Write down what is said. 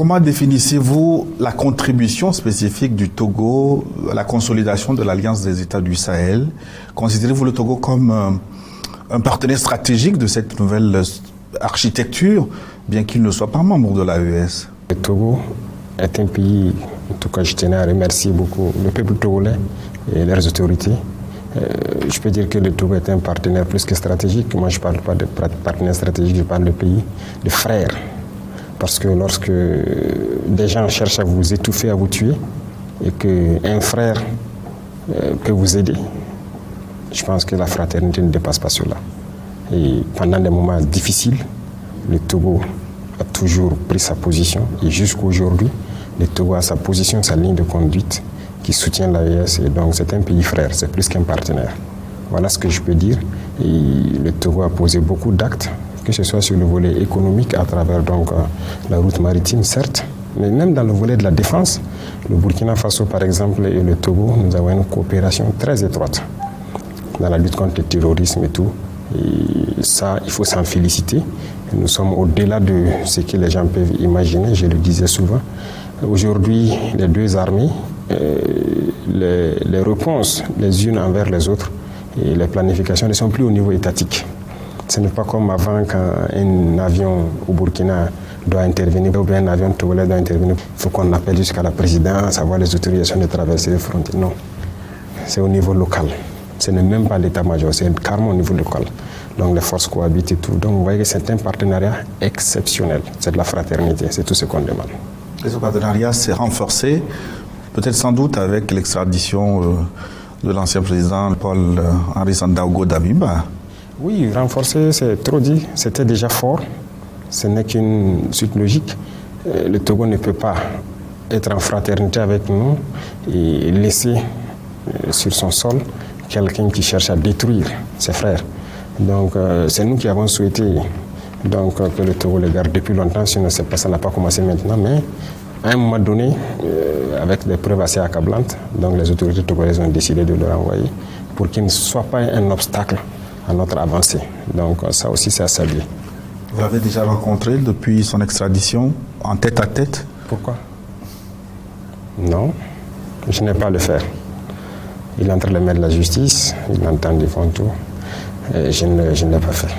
comment définissez-vous la contribution spécifique du Togo à la consolidation de l'Alliance des États du Sahel? Considérez-vous le Togo comme un partenaire stratégique de cette nouvelle architecture, bien qu'il ne soit pas membre de l'AES? Le Togo est un pays, en tout cas je tenais à remercier beaucoup le peuple togolais et leurs autorités. Je peux dire que le Togo est un partenaire plus que stratégique. Moi je ne parle pas de partenaire stratégique, je parle de pays, de frères. Parce que lorsque des gens cherchent à vous étouffer, à vous tuer, et qu'un frère peut vous aider, je pense que la fraternité ne dépasse pas cela. Et pendant des moments difficiles, le Togo a toujours pris sa position. Et jusqu'à aujourd'hui, le Togo a sa position, sa ligne de conduite qui soutient l'AES. Et donc c'est un pays frère, c'est plus qu'un partenaire. Voilà ce que je peux dire. Et le Togo a posé beaucoup d'actes, que ce soit sur le volet économique à travers donc, la route maritime, certes, mais même dans le volet de la défense. Le Burkina Faso, par exemple, et le Togo, nous avons une coopération très étroite dans la lutte contre le terrorisme et tout. Et ça, il faut s'en féliciter. Nous sommes au-delà de ce que les gens peuvent imaginer, je le disais souvent. Aujourd'hui, les deux armées, les réponses les unes envers les autres et les planifications ne sont plus au niveau étatique. Ce n'est pas comme avant quand un avion au Burkina doit intervenir ou bien un avion togolais doit intervenir. Il faut qu'on appelle jusqu'à la présidence, avoir les autorisations de traverser les frontières. Non, c'est au niveau local. Ce n'est même pas l'état-major, c'est carrément au niveau local. Donc les forces cohabitent et tout. Donc vous voyez que c'est un partenariat exceptionnel. C'est de la fraternité, c'est tout ce qu'on demande. Et ce partenariat s'est renforcé, peut-être sans doute avec l'extradition de l'ancien président Paul-Henri Sandaogo Damiba. Oui, renforcer, c'est trop dit. C'était déjà fort. Ce n'est qu'une suite logique. Le Togo ne peut pas être en fraternité avec nous et laisser sur son sol quelqu'un qui cherche à détruire ses frères. Donc, c'est nous qui avons souhaité donc, que le Togo le garde depuis longtemps. Sinon, ça n'a pas commencé maintenant. Mais à un moment donné, avec des preuves assez accablantes, donc les autorités togolaises ont décidé de le renvoyer pour qu'il ne soit pas un obstacle à notre avancée. Donc ça aussi, c'est à saluer. Vous l'avez déjà rencontré depuis son extradition, en tête à tête? Pourquoi? Non, je n'ai pas à le faire. Il est entre les mains de la justice, il entend des fonds tout, et je ne l'ai pas fait.